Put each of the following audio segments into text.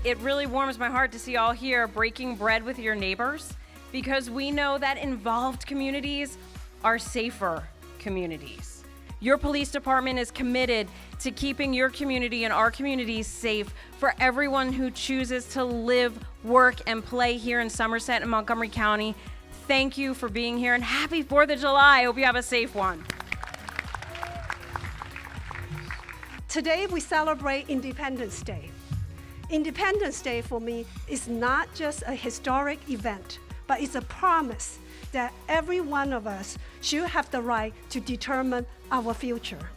it really warms my heart to see all here breaking bread with your neighbors, because we know that involved communities are safer communities. Your police department is committed to keeping your community and our communities safe for everyone who chooses to live, work, and play here in Somerset and Montgomery County. Thank you for being here, and happy 4th of July. I hope you have a safe one. Today we celebrate Independence Day. Independence Day for me is not just a historic event, but it's a promise that every one of us should have the right to determine our future.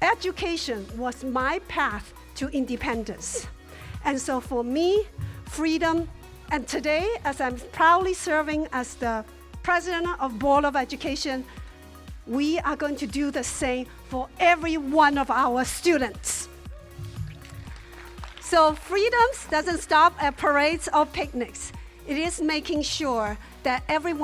Education was my path to independence. And so for me, freedom, and today, as I'm proudly serving as the President of Board of Education, we are going to do the same for every one of our students. So freedoms doesn't stop at parades or picnics. It is making sure that every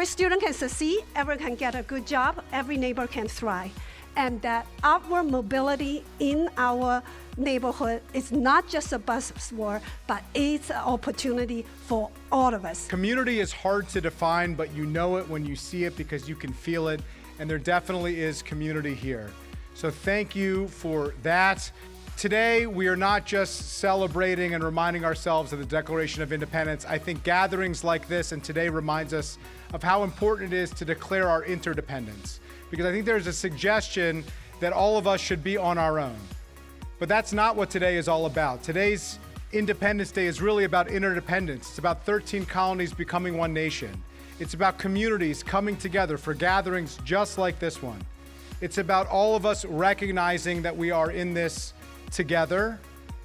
student can succeed, everyone can get a good job, every neighbor can thrive. And that upward mobility in our neighborhood is not just a buzzword, but it's an opportunity for all of us. Community is hard to define, but you know it when you see it because you can feel it, and there definitely is community here. So thank you for that. Today, we are not just celebrating and reminding ourselves of the Declaration of Independence. I think gatherings like this and today reminds us of how important it is to declare our interdependence. Because I think there's a suggestion that all of us should be on our own. But that's not what today is all about. Today's Independence Day is really about interdependence. It's about 13 colonies becoming one nation. It's about communities coming together for gatherings just like this one. It's about all of us recognizing that we are in this together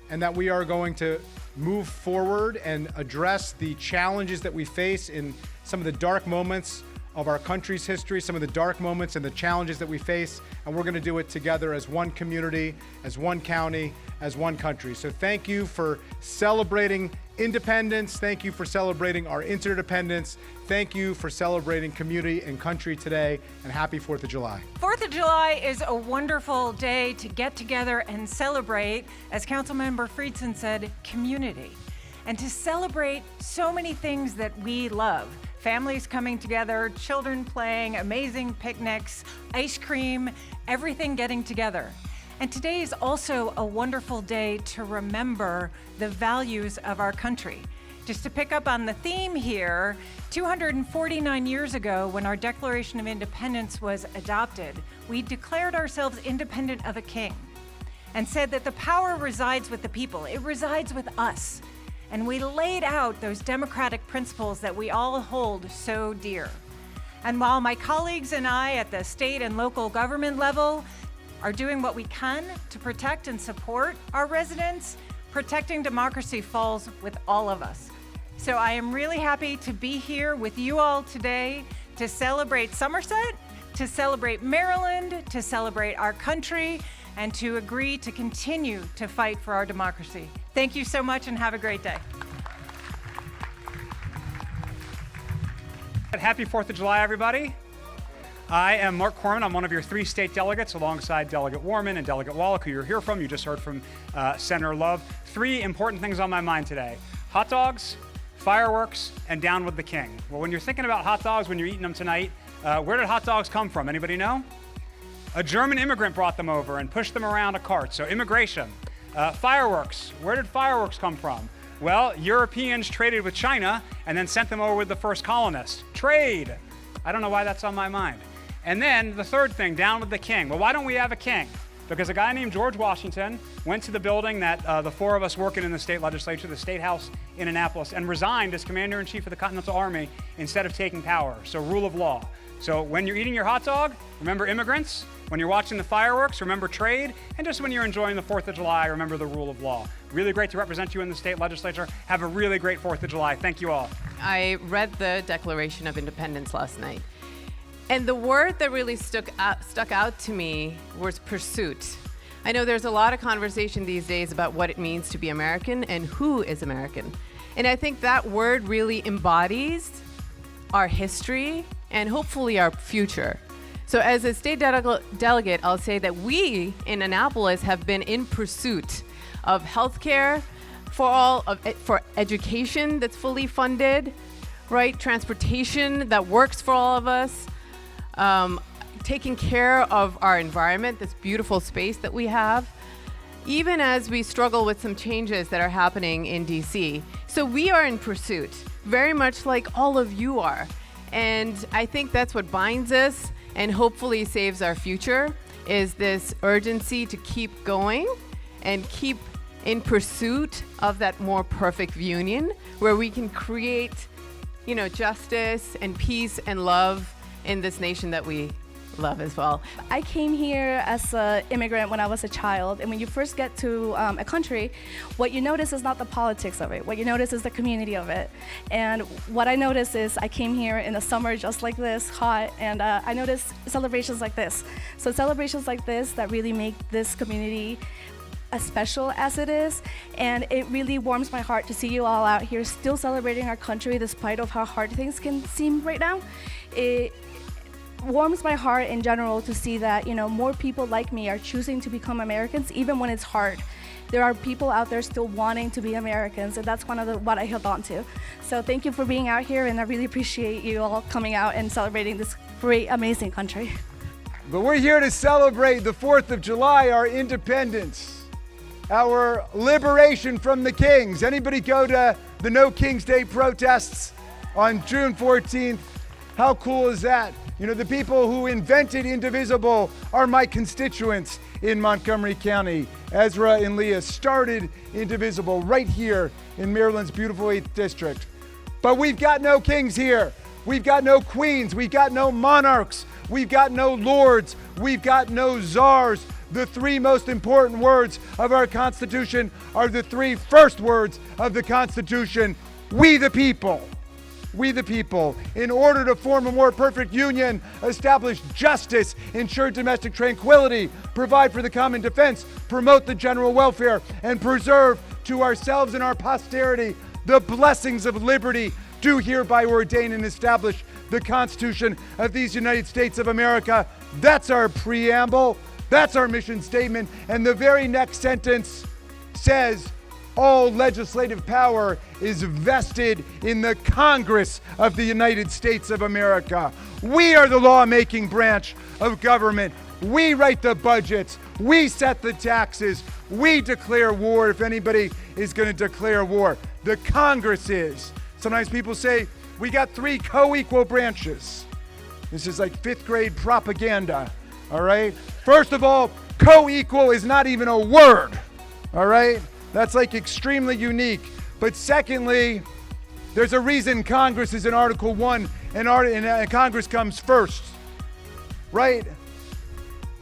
and that we are going to move forward and address the challenges that we face in some of the dark moments of our country's history, some of the dark moments and the challenges that we face, and we're going to do it together as one community, as one county, as one country. So thank you for celebrating independence. Thank you for celebrating our interdependence. Thank you for celebrating community and country today, and happy 4th of July. 4th of July is a wonderful day to get together and celebrate, as Councilmember Friedson said, community. And to celebrate so many things that we love. Families coming together, children playing, amazing picnics, ice cream, everything getting together. And today is also a wonderful day to remember the values of our country. Just to pick up on the theme here, 249 years ago, when our Declaration of Independence was adopted, we declared ourselves independent of a king and said that the power resides with the people. It resides with us. And we laid out those democratic principles that we all hold so dear. And while my colleagues and I at the state and local government level are doing what we can to protect and support our residents, protecting democracy falls with all of us. So I am really happy to be here with you all today to celebrate Somerset, to celebrate Maryland, to celebrate our country, and to agree to continue to fight for our democracy. Thank you so much and have a great day. Happy 4th of July, everybody. I am Mark Corman. I'm one of your 3 state delegates alongside Delegate Warman and Delegate Wallach, who you're here from. You just heard from Senator Love. 3 important things on my mind today: hot dogs, fireworks, and down with the king. Well, when you're thinking about hot dogs, when you're eating them tonight, where did hot dogs come from? Anybody know? A German immigrant brought them over and pushed them around a cart, so immigration. Fireworks, where did fireworks come from? Well, Europeans traded with China and then sent them over with the first colonists. Trade. I don't know why that's on my mind. And then the third thing, down with the king. Well, why don't we have a king? Because a guy named George Washington went to the building that the 4 of us working in the state legislature, the State House in Annapolis, and resigned as Commander-in-Chief of the Continental Army instead of taking power. So rule of law. So when you're eating your hot dog, remember immigrants. When you're watching the fireworks, remember trade. And just when you're enjoying the 4th of July, remember the rule of law. Really great to represent you in the state legislature. Have a really great 4th of July. Thank you all. I read the Declaration of Independence last night. And the word that really stuck out to me was pursuit. I know there's a lot of conversation these days about what it means to be American and who is American. And I think that word really embodies our history and hopefully our future. So as a state delegate, I'll say that we in Annapolis have been in pursuit of healthcare for education that's fully funded, right? Transportation that works for all of us, taking care of our environment, this beautiful space that we have, even as we struggle with some changes that are happening in DC. So we are in pursuit, very much like all of you are. And I think that's what binds us and hopefully saves our future, is this urgency to keep going and keep in pursuit of that more perfect union where we can create, justice and peace and love in this nation that we love as well. I came here as an immigrant when I was a child, and when you first get to a country, what you notice is not the politics of it. What you notice is the community of it. And what I noticed is I came here in the summer just like this, hot, and I noticed celebrations like this. So celebrations like this that really make this community as special as it is, and it really warms my heart to see you all out here still celebrating our country despite of how hard things can seem right now. It warms my heart in general to see that more people like me are choosing to become Americans even when it's hard. There are people out there still wanting to be Americans, and that's what I held on to. So thank you for being out here, and I really appreciate you all coming out and celebrating this great, amazing country. But we're here to celebrate the 4th of July, our independence, our liberation from the kings. Anybody go to the No King's Day protests on June 14th? How cool is that? The people who invented Indivisible are my constituents in Montgomery County. Ezra and Leah started Indivisible right here in Maryland's beautiful 8th District. But we've got no kings here. We've got no queens. We've got no monarchs. We've got no lords. We've got no czars. The 3 most important words of our Constitution are the 3 first words of the Constitution: we the people. We the people, in order to form a more perfect union, establish justice, ensure domestic tranquility, provide for the common defense, promote the general welfare, and preserve to ourselves and our posterity the blessings of liberty, do hereby ordain and establish the Constitution of these United States of America. That's our preamble. That's our mission statement. And the very next sentence says, all legislative power is vested in the Congress of the United States of America. We are the lawmaking branch of government. We write the budgets. We set the taxes. We declare war if anybody is going to declare war. The Congress is. Sometimes people say, we got 3 co-equal branches. This is like 5th grade propaganda, all right? First of all, co-equal is not even a word, all right? That's like extremely unique. But secondly, there's a reason Congress is in Article 1 and Congress comes first, right?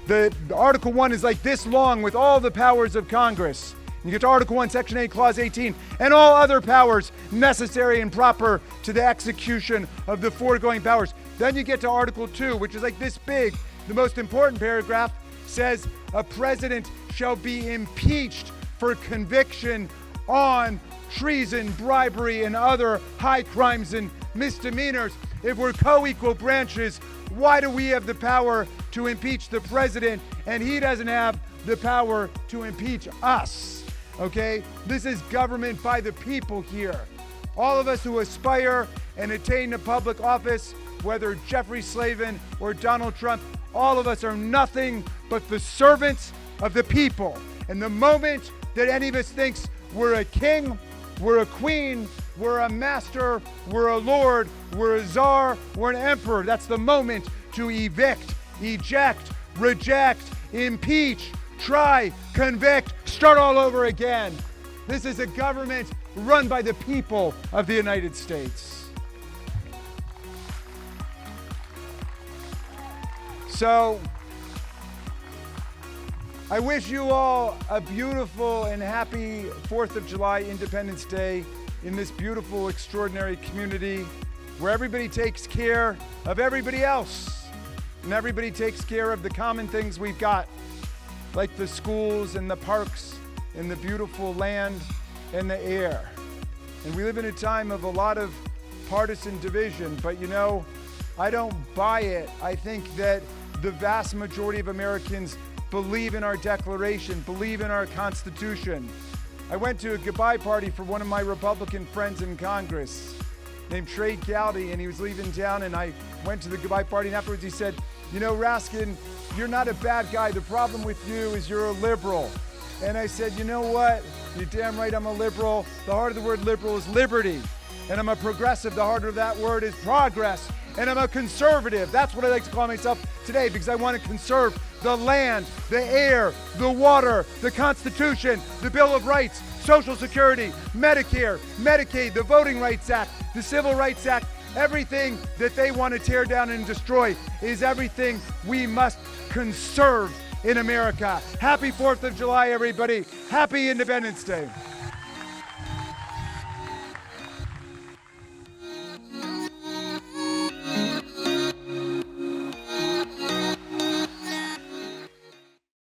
The Article 1 is like this long with all the powers of Congress. You get to Article 1, Section 8, Clause 18, and all other powers necessary and proper to the execution of the foregoing powers. Then you get to Article 2, which is like this big. The most important paragraph says a president shall be impeached for conviction on treason, bribery, and other high crimes and misdemeanors. If we're co-equal branches, why do we have the power to impeach the president and he doesn't have the power to impeach us? Okay? This is government by the people here. All of us who aspire and attain to public office, whether Jeffrey Slavin or Donald Trump, all of us are nothing but the servants of the people. And the moment that any of us thinks we're a king, we're a queen, we're a master, we're a lord, we're a czar, we're an emperor, that's the moment to evict, eject, reject, impeach, try, convict, start all over again. This is a government run by the people of the United States. So, I wish you all a beautiful and happy 4th of July Independence Day in this beautiful, extraordinary community where everybody takes care of everybody else and everybody takes care of the common things we've got, like the schools and the parks and the beautiful land and the air. And we live in a time of a lot of partisan division, but I don't buy it. I think that the vast majority of Americans believe in our Declaration, believe in our Constitution. I went to a goodbye party for one of my Republican friends in Congress named Trade Gowdy, and he was leaving town, and I went to the goodbye party, and afterwards he said, you know, Raskin, you're not a bad guy. The problem with you is you're a liberal. And I said, you know what? You're damn right I'm a liberal. The heart of the word liberal is liberty. And I'm a progressive. The heart of that word is progress. And I'm a conservative. That's what I like to call myself today, because I want to conserve the land, the air, the water, the Constitution, the Bill of Rights, Social Security, Medicare, Medicaid, the Voting Rights Act, the Civil Rights Act. Everything that they want to tear down and destroy is everything we must conserve in America. Happy 4th of July, everybody. Happy Independence Day.